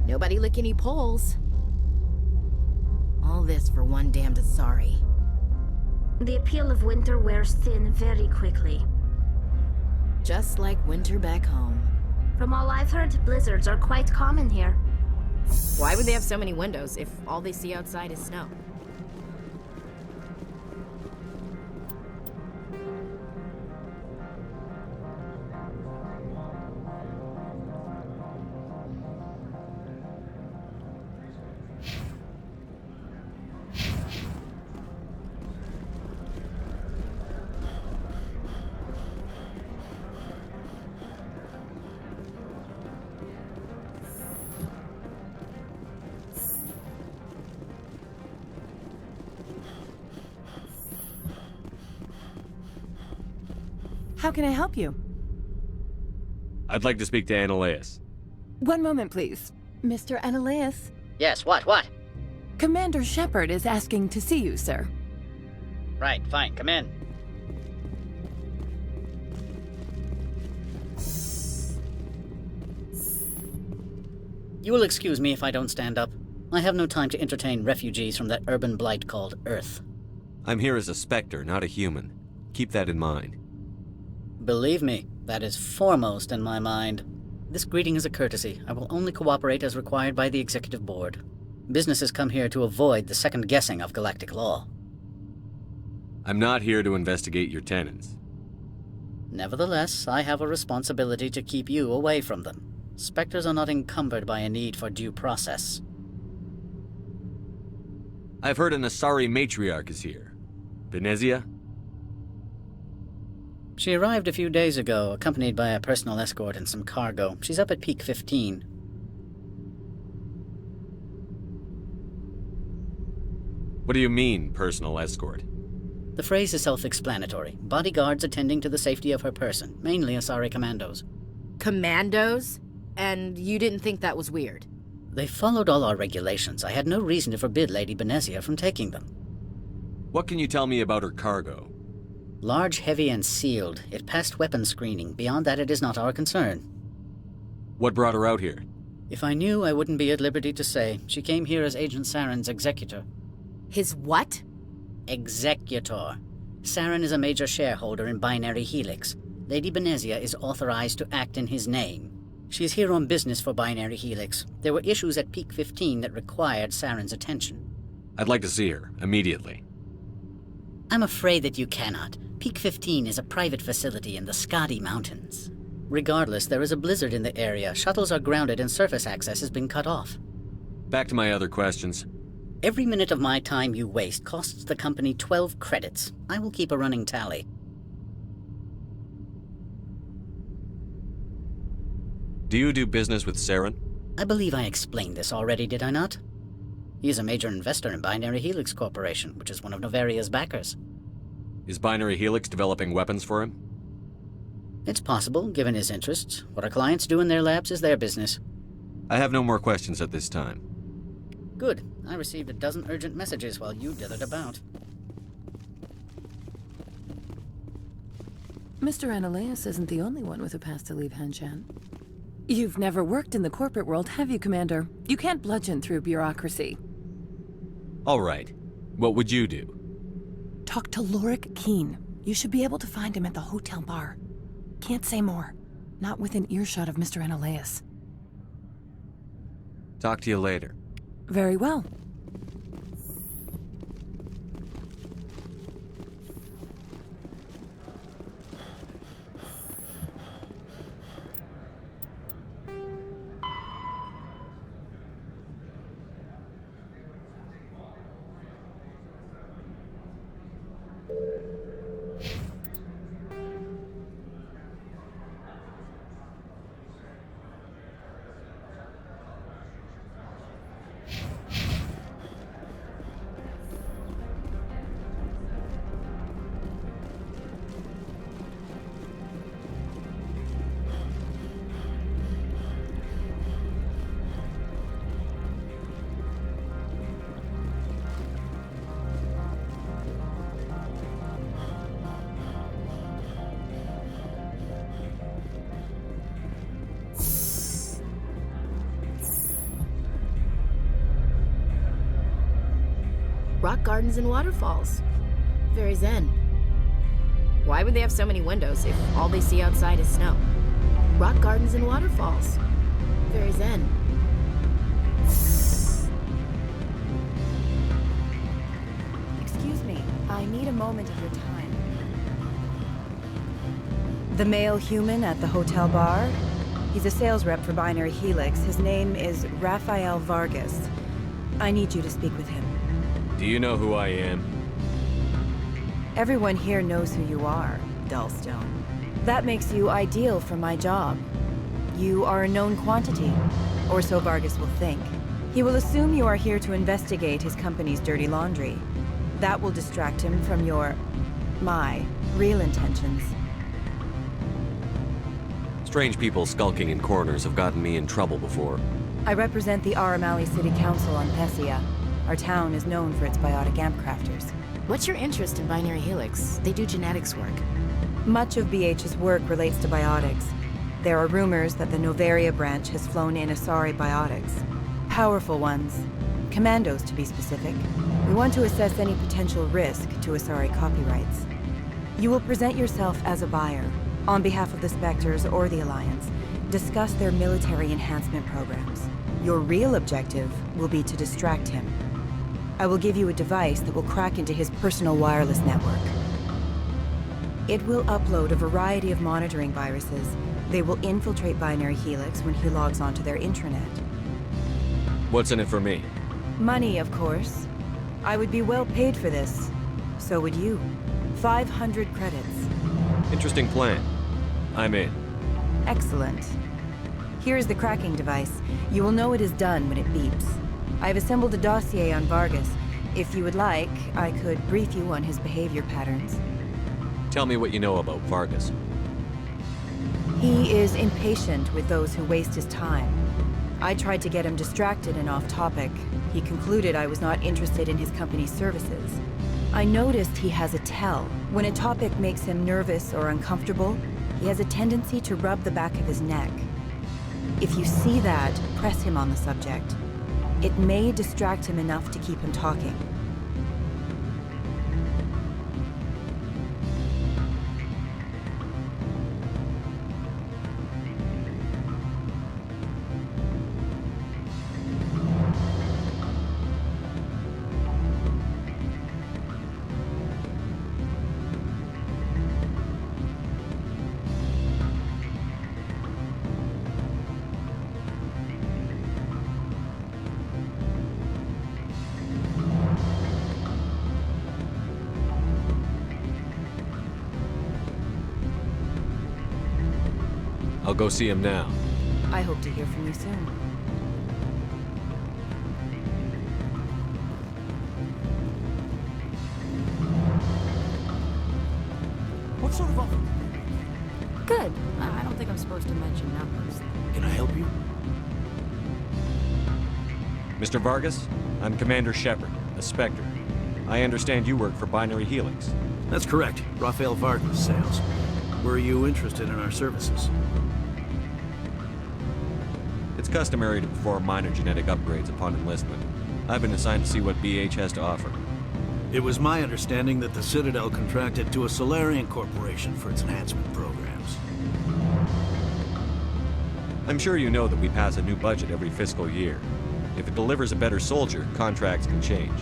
[SPEAKER 11] Nobody lick any poles. All this for one damned Asari.
[SPEAKER 1] The appeal of winter wears thin very quickly.
[SPEAKER 11] Just like winter back home.
[SPEAKER 1] From all I've heard, blizzards are quite common here.
[SPEAKER 11] Why would they have so many windows if all they see outside is snow?
[SPEAKER 22] How can I help you?
[SPEAKER 4] I'd like to speak to Analeas.
[SPEAKER 22] One moment, please. Mr. Analeas?
[SPEAKER 5] Yes, what?
[SPEAKER 22] Commander Shepard is asking to see you, sir.
[SPEAKER 5] Right, fine, come in. You will excuse me if I don't stand up. I have no time to entertain refugees from that urban blight called Earth.
[SPEAKER 4] I'm here as a Spectre, not a human. Keep that in mind.
[SPEAKER 5] Believe me, that is foremost in my mind. This greeting is a courtesy. I will only cooperate as required by the Executive Board. Businesses come here to avoid the second guessing of galactic law.
[SPEAKER 4] I'm not here to investigate your tenants.
[SPEAKER 5] Nevertheless, I have a responsibility to keep you away from them. Spectres are not encumbered by a need for due process.
[SPEAKER 4] I've heard an Asari matriarch is here. Venezia?
[SPEAKER 5] She arrived a few days ago, accompanied by a personal escort and some cargo. She's up at Peak 15.
[SPEAKER 4] What do you mean, personal escort?
[SPEAKER 5] The phrase is self-explanatory. Bodyguards attending to the safety of her person, mainly Asari commandos.
[SPEAKER 11] Commandos? And you didn't think that was weird?
[SPEAKER 5] They followed all our regulations. I had no reason to forbid Lady Venezia from taking them.
[SPEAKER 4] What can you tell me about her cargo?
[SPEAKER 5] Large, heavy, and sealed. It passed weapons screening. Beyond that, it is not our concern.
[SPEAKER 4] What brought her out here?
[SPEAKER 5] If I knew, I wouldn't be at liberty to say. She came here as Agent Saren's executor.
[SPEAKER 11] His what?
[SPEAKER 5] Executor. Saren is a major shareholder in Binary Helix. Lady Venezia is authorized to act in his name. She is here on business for Binary Helix. There were issues at Peak 15 that required Saren's attention.
[SPEAKER 4] I'd like to see her, immediately.
[SPEAKER 5] I'm afraid that you cannot. Peak 15 is a private facility in the Skadi Mountains. Regardless, there is a blizzard in the area. Shuttles are grounded and surface access has been cut off.
[SPEAKER 4] Back to my other questions.
[SPEAKER 5] Every minute of my time you waste costs the company 12 credits. I will keep a running tally.
[SPEAKER 4] Do you do business with Saren?
[SPEAKER 5] I believe I explained this already, did I not? He is a major investor in Binary Helix Corporation, which is one of Novaria's backers.
[SPEAKER 4] Is Binary Helix developing weapons for him?
[SPEAKER 5] It's possible, given his interests. What our clients do in their labs is their business.
[SPEAKER 4] I have no more questions at this time.
[SPEAKER 5] Good. I received a dozen urgent messages while you dithered about.
[SPEAKER 22] Mr. Ananias isn't the only one with a past to leave Hanshan. You've never worked in the corporate world, have you, Commander? You can't bludgeon through bureaucracy.
[SPEAKER 4] All right. What would you do?
[SPEAKER 22] Talk to Lorik Keen. You should be able to find him at the hotel bar. Can't say more. Not within earshot of Mr. Ananias.
[SPEAKER 4] Talk to you later.
[SPEAKER 22] Very well.
[SPEAKER 11] Rock gardens and waterfalls. Very zen. Why would they have so many windows if all they see outside is snow? Rock gardens and waterfalls. Very zen.
[SPEAKER 22] Excuse me, I need a moment of your time. The male human at the hotel bar? He's a sales rep for Binary Helix. His name is Rafael Vargas. I need you to speak with him.
[SPEAKER 4] Do you know who I am?
[SPEAKER 22] Everyone here knows who you are, Dullstone. That makes you ideal for my job. You are a known quantity, or so Vargas will think. He will assume you are here to investigate his company's dirty laundry. That will distract him from my real intentions.
[SPEAKER 4] Strange people skulking in corners have gotten me in trouble before.
[SPEAKER 22] I represent the Aramali City Council on Pessia. Our town is known for its biotic amp crafters.
[SPEAKER 11] What's your interest in Binary Helix? They do genetics work.
[SPEAKER 22] Much of BH's work relates to biotics. There are rumors that the Novaria branch has flown in Asari biotics. Powerful ones. Commandos, to be specific. We want to assess any potential risk to Asari copyrights. You will present yourself as a buyer, on behalf of the Spectres or the Alliance, discuss their military enhancement programs. Your real objective will be to distract him. I will give you a device that will crack into his personal wireless network. It will upload a variety of monitoring viruses. They will infiltrate Binary Helix when he logs onto their intranet.
[SPEAKER 4] What's in it for me?
[SPEAKER 22] Money, of course. I would be well paid for this. So would you. 500 credits.
[SPEAKER 4] Interesting plan. I'm in.
[SPEAKER 22] Excellent. Here's the cracking device. You will know it is done when it beeps. I've assembled a dossier on Vargas. If you would like, I could brief you on his behavior patterns.
[SPEAKER 4] Tell me what you know about Vargas.
[SPEAKER 22] He is impatient with those who waste his time. I tried to get him distracted and off topic. He concluded I was not interested in his company's services. I noticed he has a tell. When a topic makes him nervous or uncomfortable, he has a tendency to rub the back of his neck. If you see that, press him on the subject. It may distract him enough to keep him talking.
[SPEAKER 4] I'll go see him now.
[SPEAKER 22] I hope to hear from you soon.
[SPEAKER 2] What sort of offer?
[SPEAKER 11] Good. I don't think I'm supposed to mention numbers.
[SPEAKER 2] Can I help you?
[SPEAKER 4] Mr. Vargas, I'm Commander Shepard, a Spectre. I understand you work for Binary Helix.
[SPEAKER 2] That's correct. Rafael Vargas, sales. Were you interested in our services?
[SPEAKER 4] It's customary to perform minor genetic upgrades upon enlistment. I've been assigned to see what BH has to offer.
[SPEAKER 2] It was my understanding that the Citadel contracted to a Solarian corporation for its enhancement programs.
[SPEAKER 4] I'm sure you know that we pass a new budget every fiscal year. If it delivers a better soldier, contracts can change.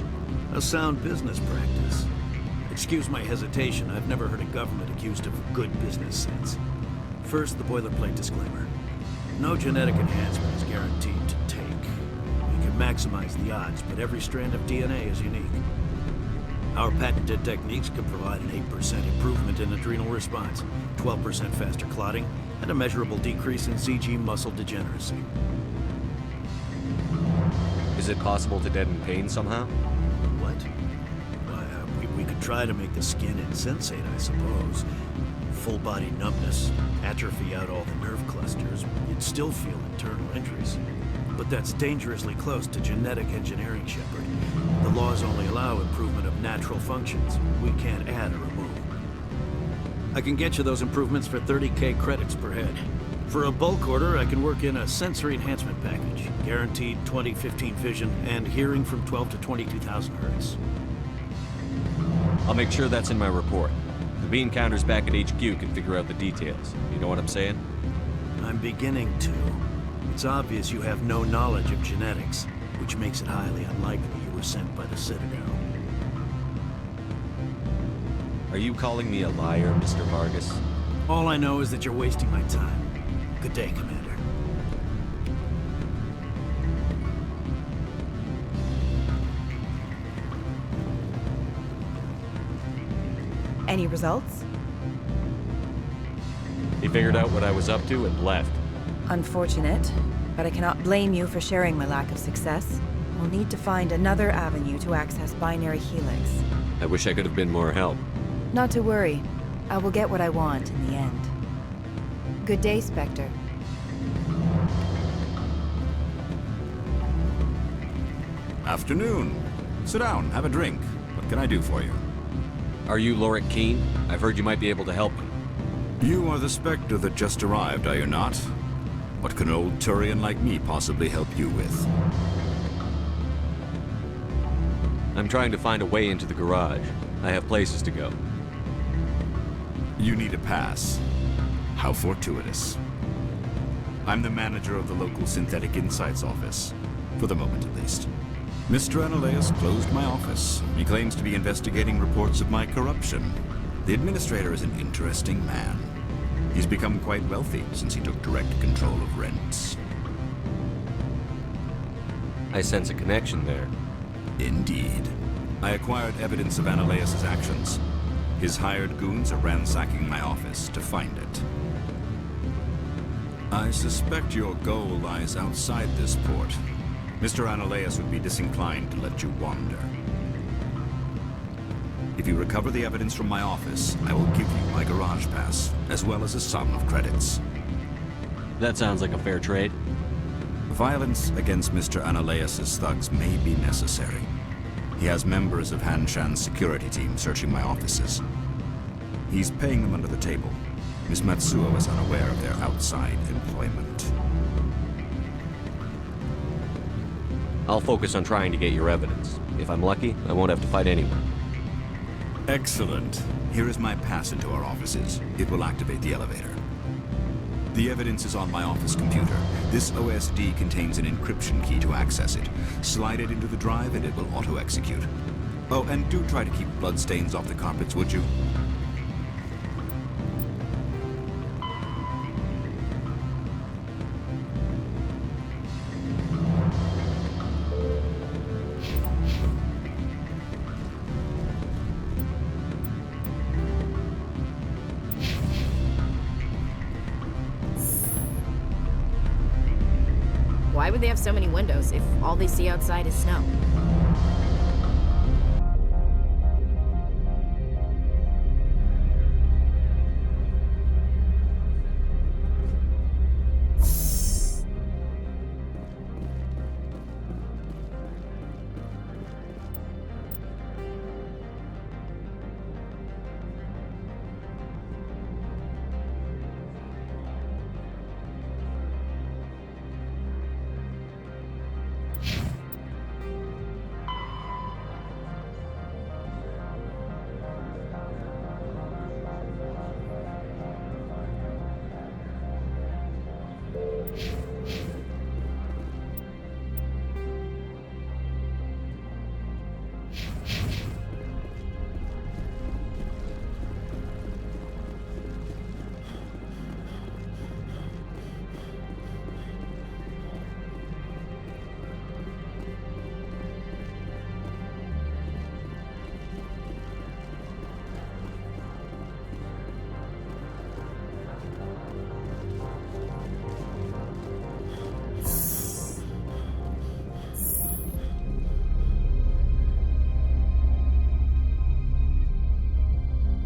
[SPEAKER 2] A sound business practice. Excuse my hesitation, I've never heard a government accused of good business sense. First, the boilerplate disclaimer. No genetic enhancement is guaranteed to take. We can maximize the odds, but every strand of DNA is unique. Our patented techniques can provide an 8% improvement in adrenal response, 12% faster clotting, and a measurable decrease in CG muscle degeneracy.
[SPEAKER 4] Is it possible to deaden pain somehow?
[SPEAKER 2] What? We could try to make the skin insensate, I suppose. Full body numbness, atrophy out all the nerve clusters, you'd still feel internal injuries. But that's dangerously close to genetic engineering, Shepard. The laws only allow improvement of natural functions. We can't add or remove. I can get you those improvements for 30K credits per head. For a bulk order, I can work in a sensory enhancement package. Guaranteed 20/15 vision and hearing from 12 to 22,000 hertz.
[SPEAKER 4] I'll make sure that's in my report. The bean counters back at HQ can figure out the details. You know what I'm saying?
[SPEAKER 2] I'm beginning to. It's obvious you have no knowledge of genetics, which makes it highly unlikely you were sent by the Citadel.
[SPEAKER 4] Are you calling me a liar, Mr. Vargas?
[SPEAKER 2] All I know is that you're wasting my time. Good day, Commander.
[SPEAKER 22] Any results?
[SPEAKER 4] He figured out what I was up to and left.
[SPEAKER 22] Unfortunate, but I cannot blame you for sharing my lack of success. We'll need to find another avenue to access Binary Helix.
[SPEAKER 4] I wish I could have been more help.
[SPEAKER 22] Not to worry. I will get what I want in the end. Good day, Spectre.
[SPEAKER 12] Afternoon. Sit down, have a drink. What can I do for you?
[SPEAKER 4] Are you Lorik Keen? I've heard you might be able to help me.
[SPEAKER 12] You are the Spectre that just arrived, are you not? What can an old Turian like me possibly help you with?
[SPEAKER 4] I'm trying to find a way into the garage. I have places to go.
[SPEAKER 12] You need a pass. How fortuitous. I'm the manager of the local Synthetic Insights office. For the moment, at least. Mr. Analeas closed my office. He claims to be investigating reports of my corruption. The administrator is an interesting man. He's become quite wealthy since he took direct control of rents.
[SPEAKER 4] I sense a connection there.
[SPEAKER 12] Indeed. I acquired evidence of Analeas' actions. His hired goons are ransacking my office to find it. I suspect your goal lies outside this port. Mr. Analeas would be disinclined to let you wander. If you recover the evidence from my office, I will give you my garage pass, as well as a sum of credits.
[SPEAKER 4] That sounds like a fair trade.
[SPEAKER 12] Violence against Mr. Analeas' thugs may be necessary. He has members of Hanshan's security team searching my offices. He's paying them under the table. Miss Matsuo is unaware of their outside employment.
[SPEAKER 4] I'll focus on trying to get your evidence. If I'm lucky, I won't have to fight anyone.
[SPEAKER 12] Excellent. Here is my pass into our offices. It will activate the elevator. The evidence is on my office computer. This OSD contains an encryption key to access it. Slide it into the drive and it will auto-execute. Oh, and do try to keep bloodstains off the carpets, would you?
[SPEAKER 11] Why would they have so many windows if all they see outside is snow?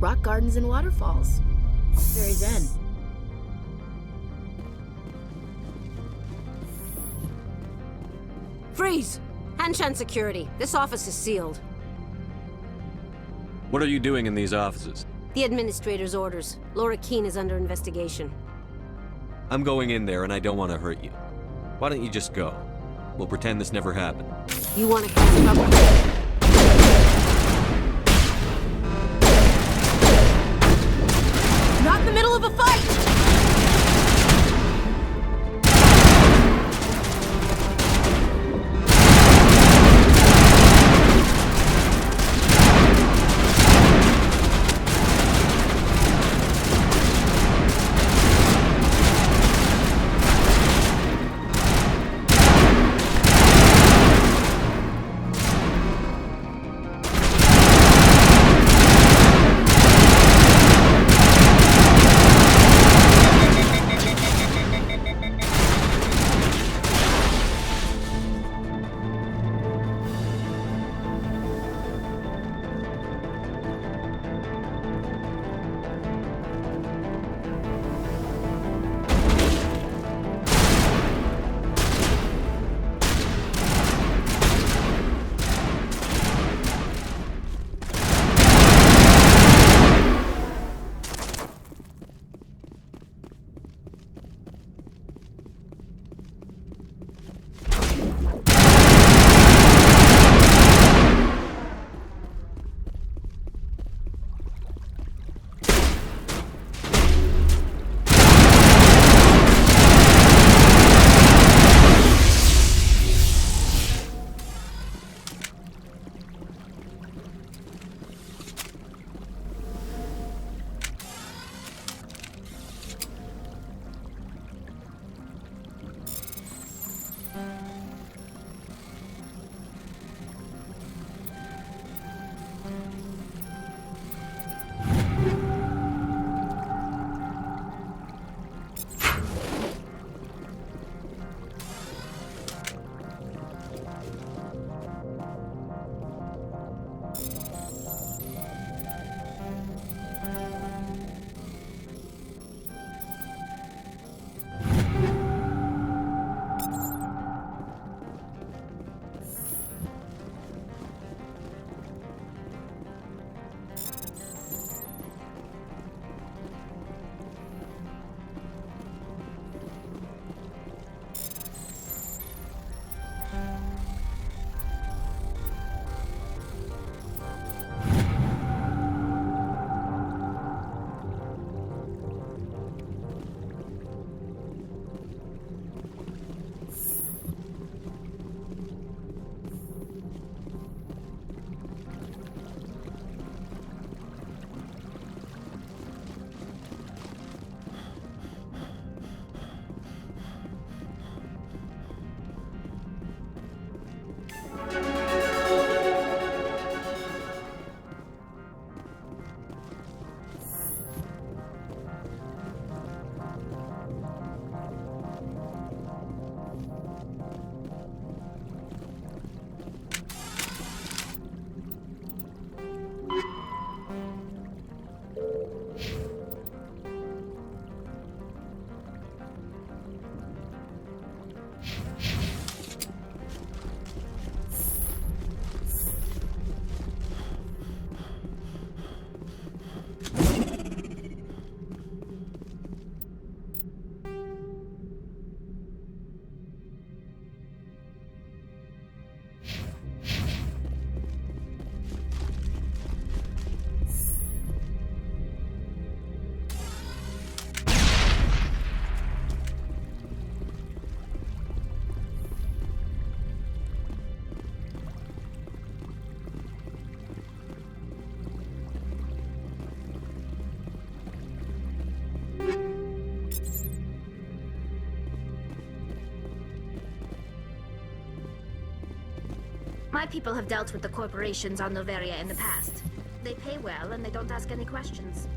[SPEAKER 11] Rock gardens and waterfalls. Very zen.
[SPEAKER 8] Freeze! Hanshan security. This office is sealed.
[SPEAKER 4] What are you doing in these offices?
[SPEAKER 8] The administrator's orders. Laura Keene is under investigation.
[SPEAKER 4] I'm going in there and I don't want to hurt you. Why don't you just go? We'll pretend this never happened.
[SPEAKER 8] You want to cause trouble? Not in the middle of a fight!
[SPEAKER 1] My people have dealt with the corporations on Noveria in the past. They pay well and they don't ask any questions.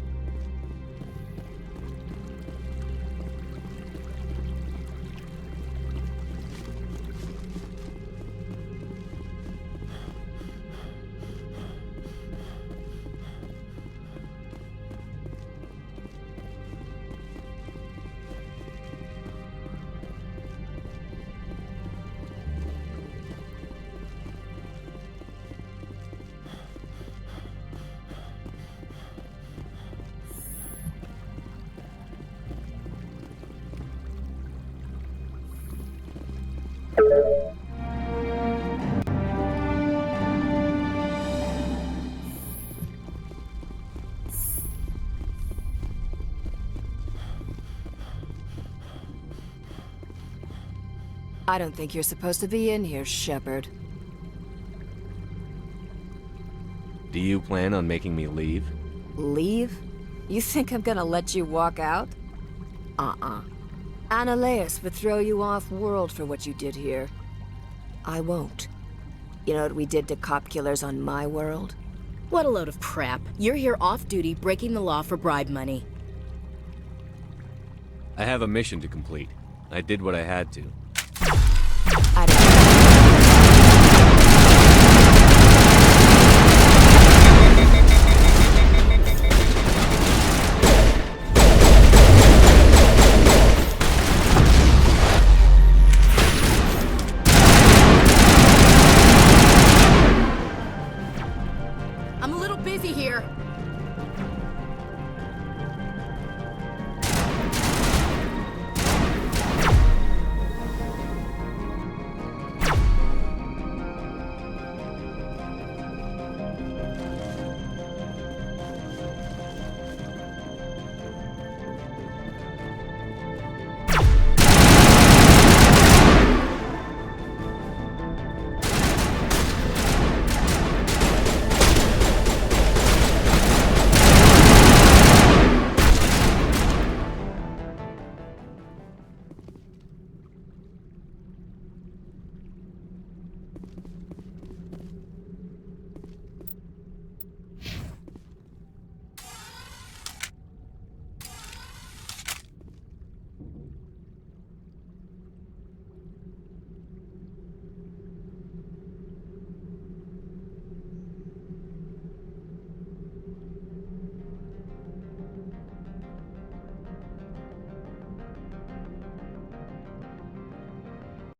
[SPEAKER 22] I don't think you're supposed to be in here, Shepard.
[SPEAKER 4] Do you plan on making me leave?
[SPEAKER 22] Leave? You think I'm gonna let you walk out? Annaleus would throw you off-world for what you did here. I won't. You know what we did to cop killers on my world?
[SPEAKER 11] What a load of crap. You're here off-duty, breaking the law for bribe money.
[SPEAKER 4] I have a mission to complete. I did what I had to.